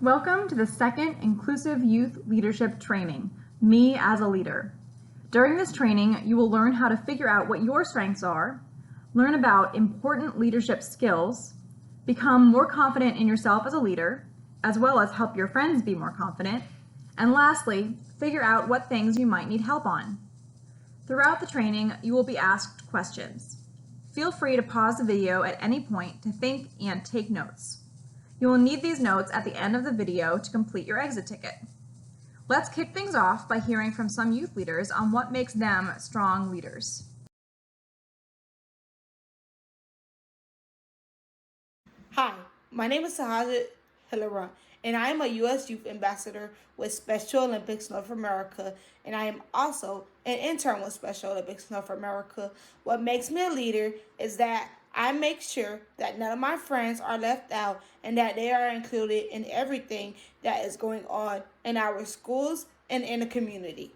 Welcome to the second Inclusive Youth Leadership Training, Me as a Leader. During this training, you will learn how to figure out what your strengths are, learn about important leadership skills, become more confident in yourself as a leader, as well as help your friends be more confident, and lastly, figure out what things you might need help on. Throughout the training, you will be asked questions. Feel free to pause the video at any point to think and take notes. You will need these notes at the end of the video to complete your exit ticket. Let's kick things off by hearing from some youth leaders on what makes them strong leaders. Hi, my name is Sahajit Hilera, and I am a U.S. Youth Ambassador with Special Olympics North America, and I am also an intern with Special Olympics North America. What makes me a leader is that I make sure that none of my friends are left out and that they are included in everything that is going on in our schools and in the community.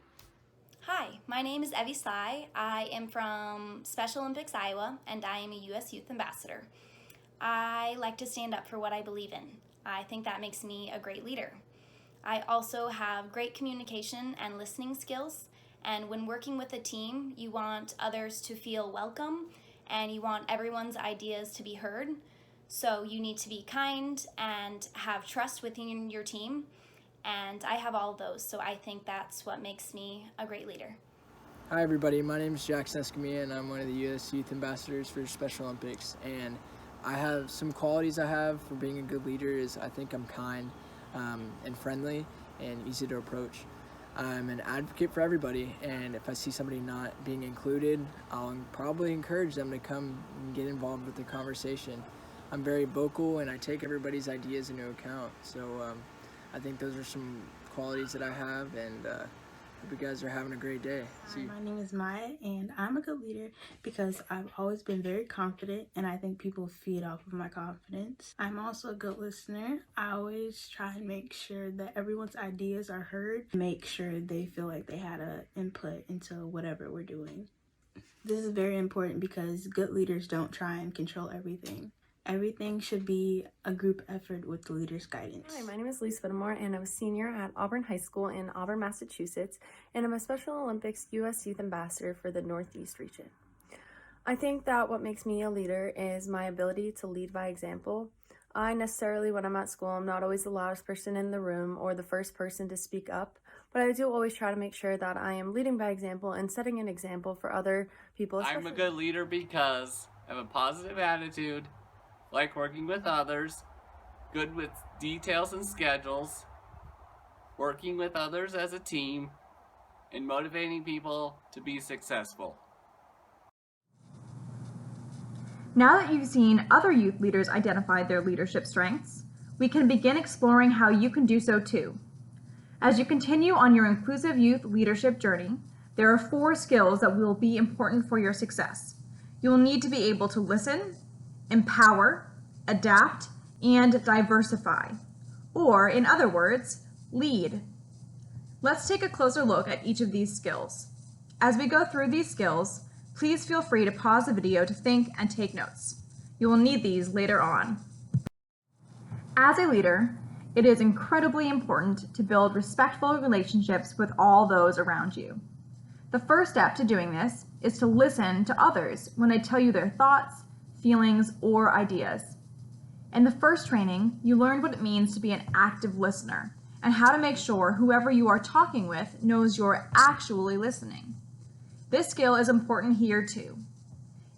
Hi, my name is Evie Sly. I am from Special Olympics Iowa, and I am a U.S. Youth Ambassador. I like to stand up for what I believe in. I think that makes me a great leader. I also have great communication and listening skills, and when working with a team, you want others to feel welcome and you want everyone's ideas to be heard. So you need to be kind and have trust within your team, and I have all of those, so I think that's what makes me a great leader. Hi everybody, my name is Jackson Escamilla and I'm one of the U.S. Youth Ambassadors for Special Olympics, and I have some qualities I have for being a good leader is I think I'm kind and friendly and easy to approach. I'm an advocate for everybody, and if I see somebody not being included, I'll probably encourage them to come and get involved with the conversation. I'm very vocal and I take everybody's ideas into account, so I think those are some qualities that I have, and hope you guys are having a great day. Hi, my name is Maya, and I'm a good leader because I've always been very confident, and I think people feed off of my confidence. I'm also a good listener. I always try and make sure that everyone's ideas are heard, make sure they feel like they had an input into whatever we're doing. This is very important because good leaders don't try and control everything. Everything should be a group effort with the leader's guidance. Hi, my name is Lise Whittemore, and I'm a senior at Auburn High School in Auburn, Massachusetts, and I'm a Special Olympics U.S. Youth Ambassador for the Northeast region. I think that what makes me a leader is my ability to lead by example. When I'm at school, I'm not always the loudest person in the room or the first person to speak up, but I do always try to make sure that I am leading by example and setting an example for other people. I'm a good leader because I have a positive attitude, like working with others, good with details and schedules, working with others as a team, and motivating people to be successful. Now that you've seen other youth leaders identify their leadership strengths, we can begin exploring how you can do so too. As you continue on your inclusive youth leadership journey, there are 4 skills that will be important for your success. You will need to be able to listen, empower, adapt, and diversify, or in other words, lead. Let's take a closer look at each of these skills. As we go through these skills, please feel free to pause the video to think and take notes. You will need these later on. As a leader, it is incredibly important to build respectful relationships with all those around you. The first step to doing this is to listen to others when they tell you their thoughts, feelings, or ideas. In the first training, you learned what it means to be an active listener and how to make sure whoever you are talking with knows you're actually listening. This skill is important here too.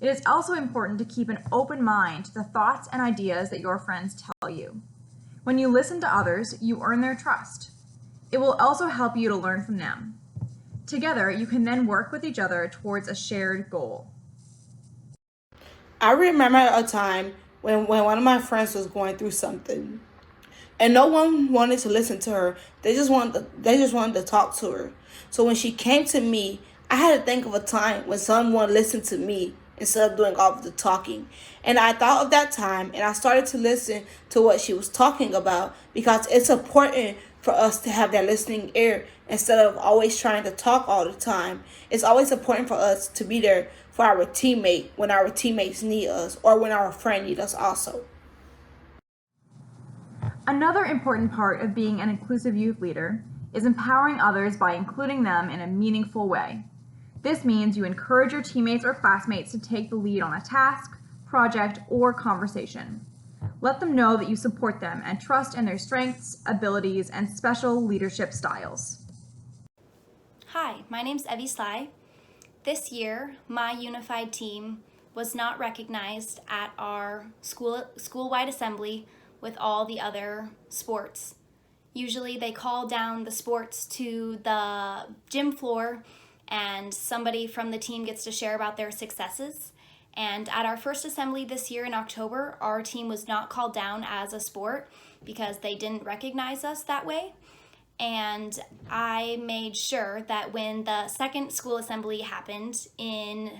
It is also important to keep an open mind to the thoughts and ideas that your friends tell you. When you listen to others, you earn their trust. It will also help you to learn from them. Together, you can then work with each other towards a shared goal. I remember a time when one of my friends was going through something, and no one wanted to listen to her. They just wanted to talk to her. So when she came to me, I had to think of a time when someone listened to me instead of doing all of the talking. And I thought of that time, and I started to listen to what she was talking about, because it's important for us to have that listening ear instead of always trying to talk all the time. It's always important for us to be there for our teammate when our teammates need us, or when our friend needs us also. Another important part of being an inclusive youth leader is empowering others by including them in a meaningful way. This means you encourage your teammates or classmates to take the lead on a task, project, or conversation. Let them know that you support them and trust in their strengths, abilities, and special leadership styles. Hi, my name's Evie Sly. This year, my unified team was not recognized at our school-wide assembly with all the other sports. Usually they call down the sports to the gym floor and somebody from the team gets to share about their successes. And at our first assembly this year in October, our team was not called down as a sport because they didn't recognize us that way. And I made sure that when the second school assembly happened in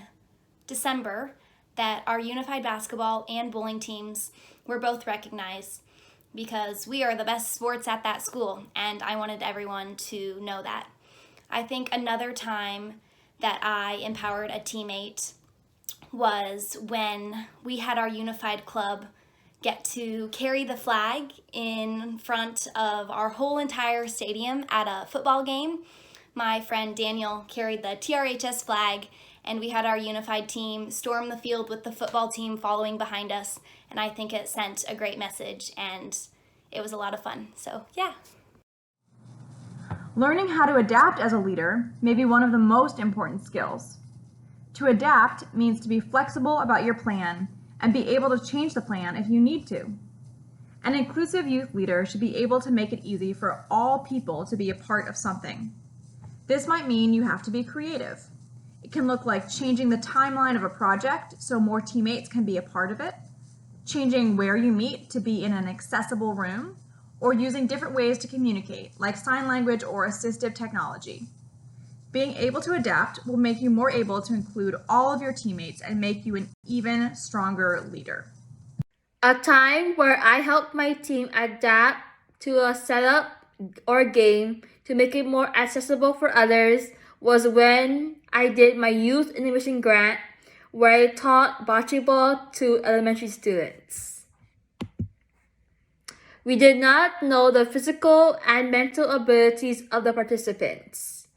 December, that our unified basketball and bowling teams were both recognized because we are the best sports at that school, and I wanted everyone to know that. I think another time that I empowered a teammate was when we had our unified club get to carry the flag in front of our whole entire stadium at a football game. My friend Daniel carried the TRHS flag, and we had our unified team storm the field with the football team following behind us, and I think it sent a great message, and it was a lot of fun. So, yeah. Learning how to adapt as a leader may be one of the most important skills. To adapt means to be flexible about your plan and be able to change the plan if you need to. An inclusive youth leader should be able to make it easy for all people to be a part of something. This might mean you have to be creative. It can look like changing the timeline of a project so more teammates can be a part of it, changing where you meet to be in an accessible room, or using different ways to communicate, like sign language or assistive technology. Being able to adapt will make you more able to include all of your teammates and make you an even stronger leader. A time where I helped my team adapt to a setup or game to make it more accessible for others was when I did my youth innovation grant where I taught bocce ball to elementary students. We did not know the physical and mental abilities of the participants.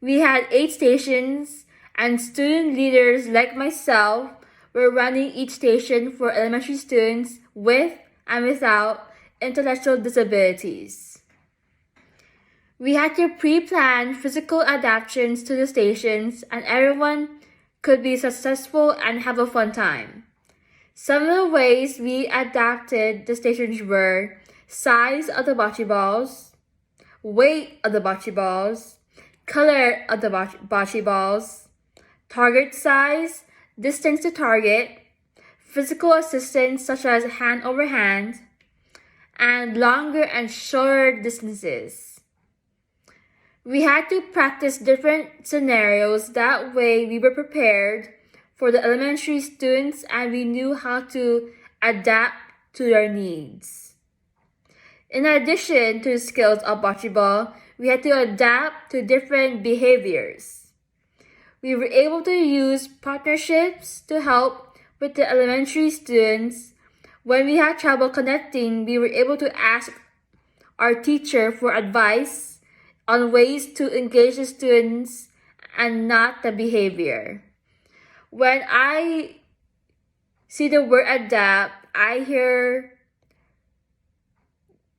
We had 8 stations, and student leaders like myself were running each station for elementary students with and without intellectual disabilities. We had to pre-plan physical adaptations to the stations, and everyone could be successful and have a fun time. Some of the ways we adapted the stations were size of the bocce balls, weight of the bocce balls, color of the bocce balls, target size, distance to target, physical assistance such as hand over hand, and longer and shorter distances. We had to practice different scenarios, that way we were prepared for the elementary students and we knew how to adapt to their needs. In addition to the skills of bocce ball, we had to adapt to different behaviors. We were able to use partnerships to help with the elementary students. When we had trouble connecting, we were able to ask our teacher for advice on ways to engage the students and not the behavior. When I see the word adapt, I hear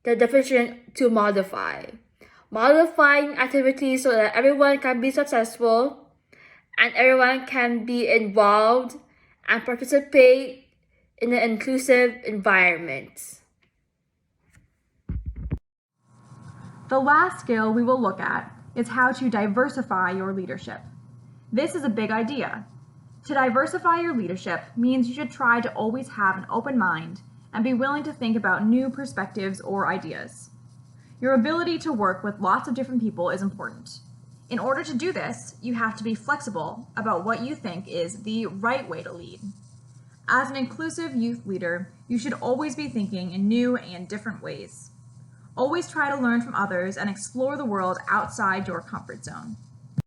the definition to modify. Modifying activities so that everyone can be successful and everyone can be involved and participate in an inclusive environment. The last skill we will look at is how to diversify your leadership. This is a big idea. To diversify your leadership means you should try to always have an open mind and be willing to think about new perspectives or ideas. Your ability to work with lots of different people is important. In order to do this, you have to be flexible about what you think is the right way to lead. As an inclusive youth leader, you should always be thinking in new and different ways. Always try to learn from others and explore the world outside your comfort zone.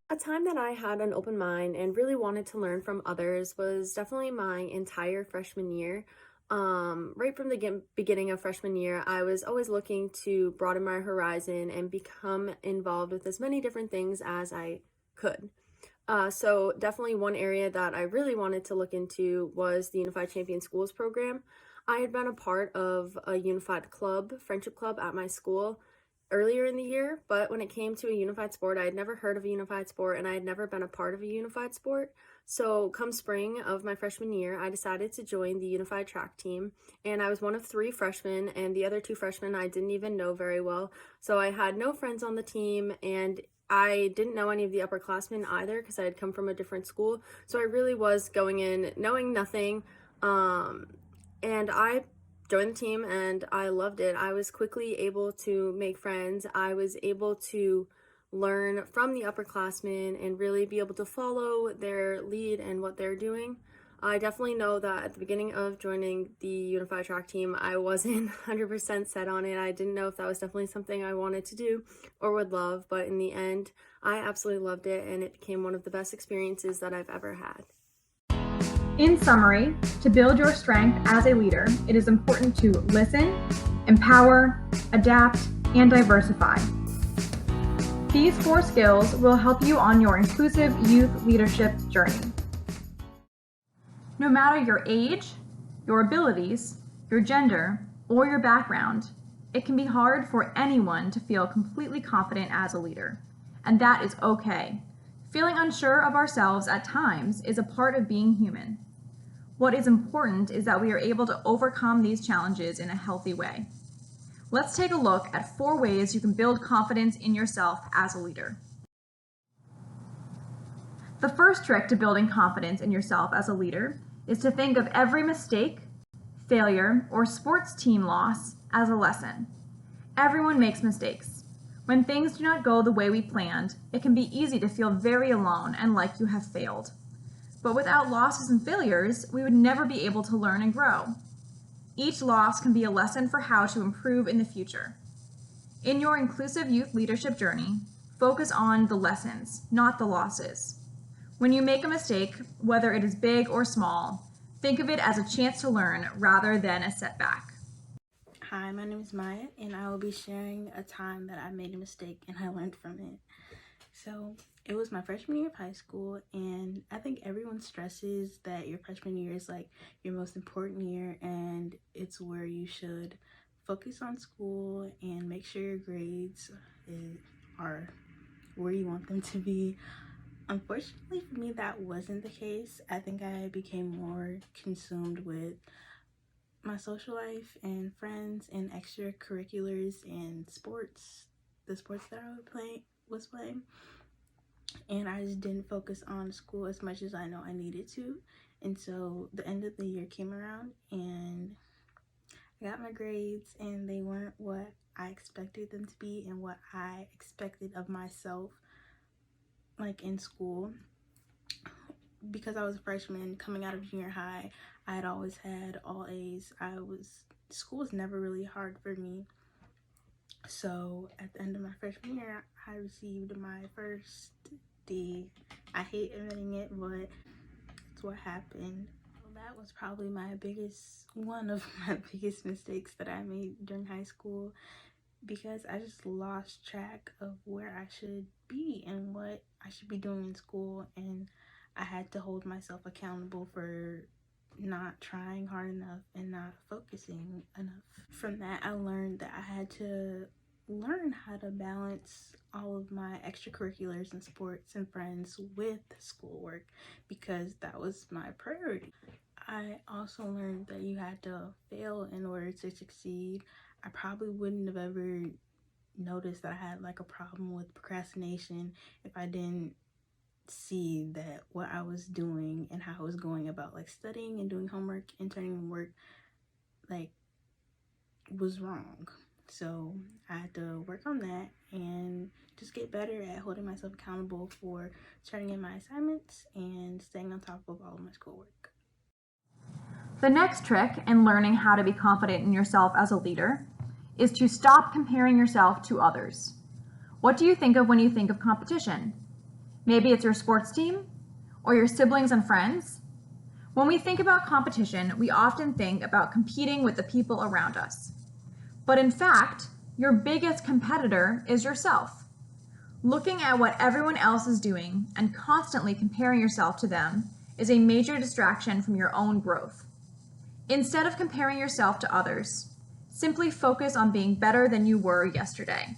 A time that I had an open mind and really wanted to learn from others was definitely my entire freshman year. Right from the beginning of freshman year, I was always looking to broaden my horizon and become involved with as many different things as I could. So definitely one area that I really wanted to look into was the Unified Champion Schools program. I had been a part of a unified club, friendship club at my school earlier in the year, but when it came to a unified sport, I had never heard of a unified sport and I had never been a part of a unified sport. So come spring of my freshman year, I decided to join the unified track team, and I was one of 3 freshmen, and the other 2 freshmen I didn't even know very well. So I had no friends on the team, and I didn't know any of the upperclassmen either because I had come from a different school. So I really was going in knowing nothing, and I joined the team and I loved it. I was quickly able to make friends. I was able to learn from the upperclassmen and really be able to follow their lead and what they're doing. I definitely know that at the beginning of joining the unified track team, I wasn't 100% set on it. I didn't know if that was definitely something I wanted to do or would love, but in the end, I absolutely loved it, and it became one of the best experiences that I've ever had. In summary, to build your strength as a leader, it is important to listen, empower, adapt, and diversify. These 4 skills will help you on your inclusive youth leadership journey. No matter your age, your abilities, your gender, or your background, it can be hard for anyone to feel completely confident as a leader, and that is okay. Feeling unsure of ourselves at times is a part of being human. What is important is that we are able to overcome these challenges in a healthy way. Let's take a look at 4 ways you can build confidence in yourself as a leader. The first trick to building confidence in yourself as a leader is to think of every mistake, failure, or sports team loss as a lesson. Everyone makes mistakes. When things do not go the way we planned, it can be easy to feel very alone and like you have failed. But without losses and failures, we would never be able to learn and grow. Each loss can be a lesson for how to improve in the future. In your inclusive youth leadership journey, focus on the lessons, not the losses. When you make a mistake, whether it is big or small, think of it as a chance to learn rather than a setback. Hi, my name is Maya, and I will be sharing a time that I made a mistake and I learned from it. So it was my freshman year of high school, and I think everyone stresses that your freshman year is like your most important year, and it's where you should focus on school and make sure your grades are where you want them to be. Unfortunately for me, that wasn't the case. I think I became more consumed with my social life and friends and extracurriculars and sports, the sports that I was playing. And I just didn't focus on school as much as I know I needed to. And so the end of the year came around and I got my grades, and they weren't what I expected them to be and what I expected of myself, like in school. Because I was a freshman coming out of junior high, I had always had all A's. School was never really hard for me. So at the end of my freshman year, I received my first D. I hate admitting it, but it's what happened. Well, that was probably one of my biggest mistakes that I made during high school, because I just lost track of where I should be and what I should be doing in school, and I had to hold myself accountable for not trying hard enough and not focusing enough. From that, I learned that I had to learn how to balance all of my extracurriculars and sports and friends with schoolwork, because that was my priority. I also learned that you had to fail in order to succeed. I probably wouldn't have ever noticed that I had like a problem with procrastination if I didn't see that what I was doing and how I was going about like studying and doing homework and turning in work like was wrong. So I had to work on that and just get better at holding myself accountable for turning in my assignments and staying on top of all of my schoolwork. The next trick in learning how to be confident in yourself as a leader is to stop comparing yourself to others. What do you think of when you think of competition? Maybe it's your sports team or your siblings and friends. When we think about competition, we often think about competing with the people around us. But in fact, your biggest competitor is yourself. Looking at what everyone else is doing and constantly comparing yourself to them is a major distraction from your own growth. Instead of comparing yourself to others, simply focus on being better than you were yesterday.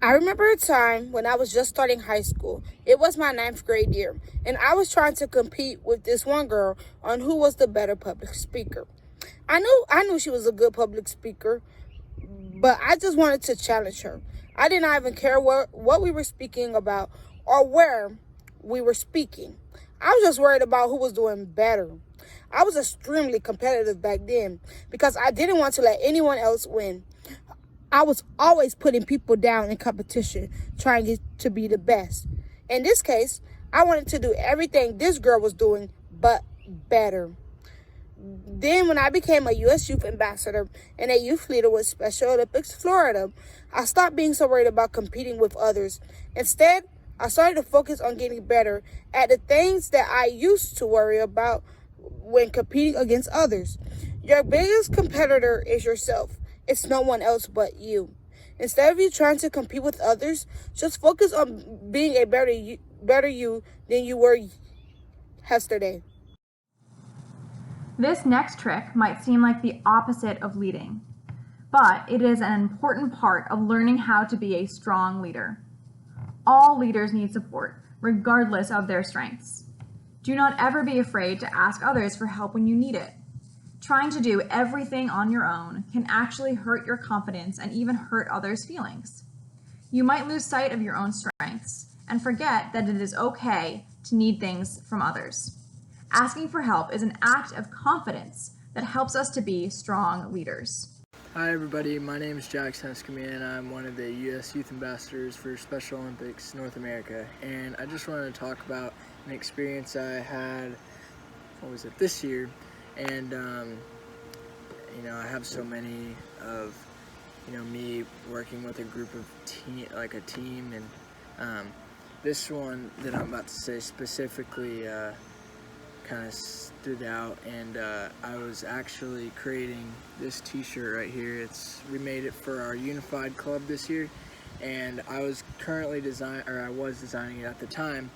I remember a time when I was just starting high school. It was my 9th grade year, and I was trying to compete with this one girl on who was the better public speaker. I knew she was a good public speaker, but I just wanted to challenge her. I did not even care what we were speaking about or where we were speaking. I was just worried about who was doing better. I was extremely competitive back then because I didn't want to let anyone else win. I was always putting people down in competition, trying to be the best. In this case, I wanted to do everything this girl was doing, but better. Then when I became a U.S. Youth Ambassador and a youth leader with Special Olympics Florida, I stopped being so worried about competing with others. Instead, I started to focus on getting better at the things that I used to worry about when competing against others. Your biggest competitor is yourself. It's no one else but you. Instead of you trying to compete with others, just focus on being a better you than you were yesterday. This next trick might seem like the opposite of leading, but it is an important part of learning how to be a strong leader. All leaders need support, regardless of their strengths. Do not ever be afraid to ask others for help when you need it. Trying to do everything on your own can actually hurt your confidence and even hurt others' feelings. You might lose sight of your own strengths and forget that it is okay to need things from others. Asking for help is an act of confidence that helps us to be strong leaders. Hi everybody, my name is Jackson and I'm one of the U.S. Youth Ambassadors for Special Olympics North America, and I just wanted to talk about an experience I had, this year, and I have so many of, me working with a group of a team, and this one that I'm about to say specifically kind of stood out, and I was actually creating this t-shirt right here. We made it for our Unified Club this year, and I was designing it at the time,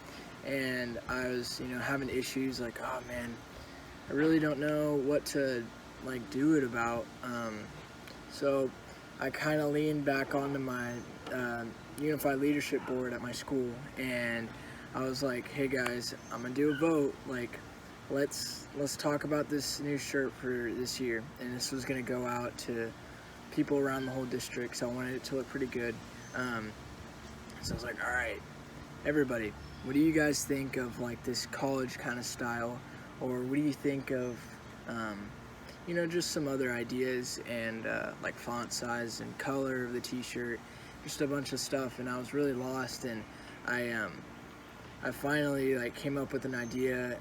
and I was having issues like, oh man, I really don't know what to do it about. So I kind of leaned back onto my Unified Leadership Board at my school, and I was like, hey guys, I'm gonna do a vote, let's talk about this new shirt for this year. And this was gonna go out to people around the whole district, so I wanted it to look pretty good. So I was like, all right, everybody, what do you guys think of this college kind of style? Or what do you think of, just some other ideas, and font size and color of the t-shirt, just a bunch of stuff. And I was really lost, and I finally came up with an idea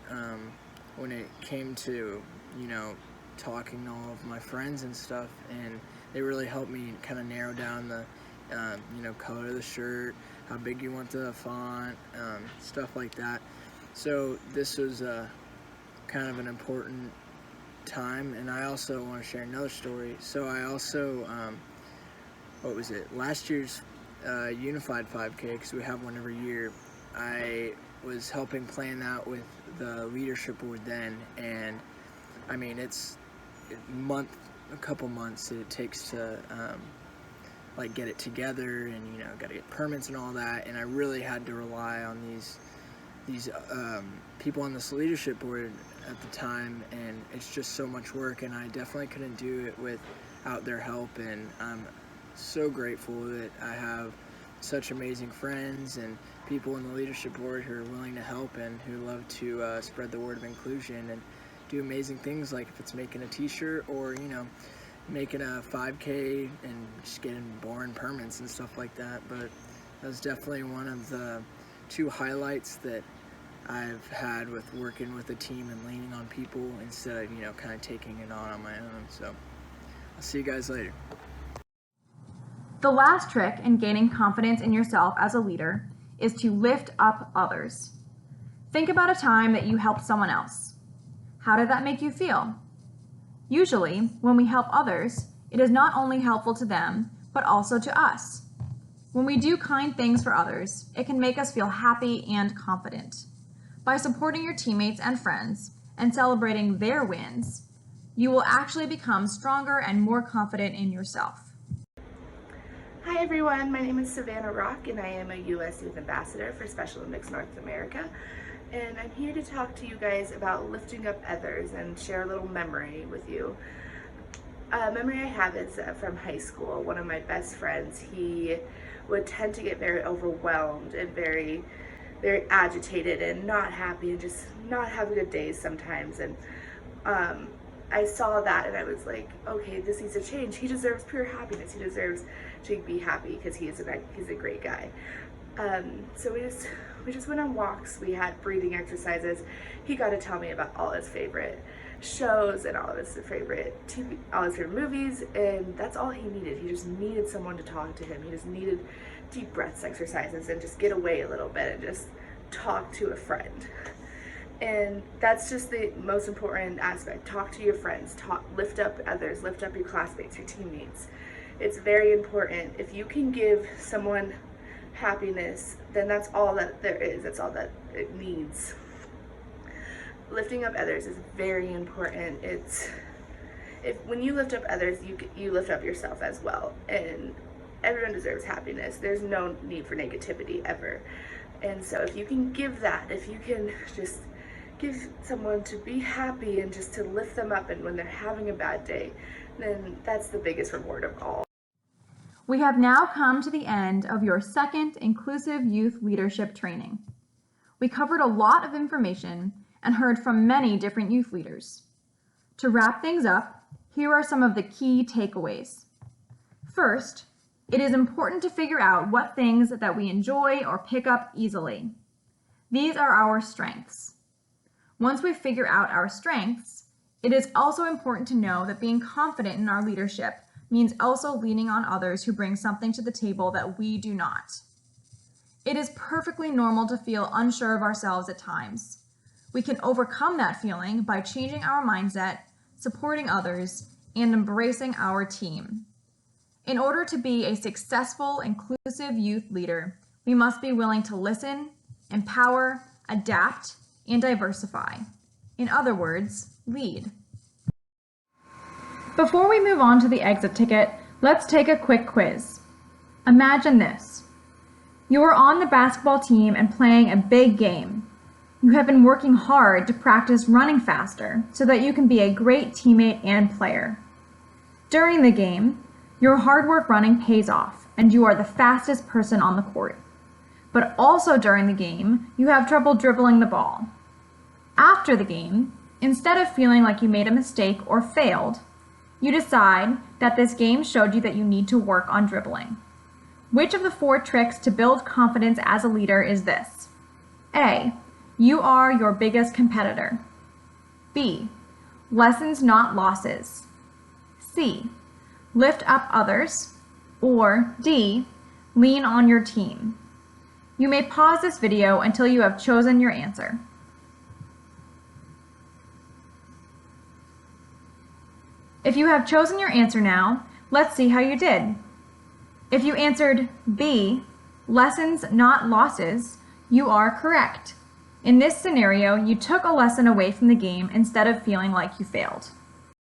when it came to, talking to all of my friends and stuff, and they really helped me kind of narrow down the, color of the shirt, how big you want the font, stuff like that. So this was kind of an important time. And I also want to share another story. So I also, last year's Unified 5K, because we have one every year, I was helping plan that with the leadership board then, and I mean, it's a couple months it takes to get it together, and got to get permits and all that, and I really had to rely on these people on this leadership board at the time, and it's just so much work, and I definitely couldn't do it without their help. And I'm so grateful that I have such amazing friends and people in the leadership board who are willing to help and who love to spread the word of inclusion and do amazing things, like if it's making a t-shirt or making a 5K and just getting boring permits and stuff like that. But that was definitely one of the two highlights that I've had with working with a team and leaning on people instead of kind of taking it on my own. So I'll see you guys later. The last trick in gaining confidence in yourself as a leader is to lift up others. Think about a time that you helped someone else. How did that make you feel? Usually, when we help others, it is not only helpful to them, but also to us. When we do kind things for others, it can make us feel happy and confident. By supporting your teammates and friends and celebrating their wins, you will actually become stronger and more confident in yourself. Hi everyone, my name is Savannah Rock and I am a U.S. Youth Ambassador for Special Olympics North America. And I'm here to talk to you guys about lifting up others and share a little memory with you. A memory I have is from high school. One of my best friends, he would tend to get very overwhelmed and very agitated and not happy and just not have good days sometimes. And I saw that and I was like, okay, this needs to change. He deserves pure happiness. He deserves to be happy because he's a great guy. So we just went on walks. We had breathing exercises. He got to tell me about all his favorite shows and all of his favorite movies, and that's all he needed. He just needed someone to talk to him. He just needed deep breaths exercises and just get away a little bit and just talk to a friend. And that's just the most important aspect. Talk to your friends, lift up others, lift up your classmates, your teammates. It's very important. If you can give someone happiness, then that's all that there is. That's all that it needs. Lifting up others is very important. When you lift up others, you lift up yourself as well. And everyone deserves happiness. There's no need for negativity ever. And so if you can give that, if you can just give someone to be happy and just to lift them up, and when they're having a bad day, then that's the biggest reward of all. We have now come to the end of your second Inclusive Youth Leadership Training. We covered a lot of information and heard from many different youth leaders. To wrap things up, here are some of the key takeaways. First, it is important to figure out what things that we enjoy or pick up easily. These are our strengths. Once we figure out our strengths, it is also important to know that being confident in our leadership means also leaning on others who bring something to the table that we do not. It is perfectly normal to feel unsure of ourselves at times. We can overcome that feeling by changing our mindset, supporting others, and embracing our team. In order to be a successful, inclusive youth leader, we must be willing to listen, empower, adapt, and diversify. In other words, lead. Before we move on to the exit ticket, let's take a quick quiz. Imagine this. You are on the basketball team and playing a big game. You have been working hard to practice running faster so that you can be a great teammate and player. During the game, your hard work running pays off and you are the fastest person on the court. But also during the game, you have trouble dribbling the ball. After the game, instead of feeling like you made a mistake or failed, you decide that this game showed you that you need to work on dribbling. Which of the 4 tricks to build confidence as a leader is this? A. You are your biggest competitor. B. Lessons, not losses. C. Lift up others. Or D. Lean on your team. You may pause this video until you have chosen your answer. If you have chosen your answer now, let's see how you did. If you answered B, lessons, not losses, you are correct. In this scenario, you took a lesson away from the game instead of feeling like you failed.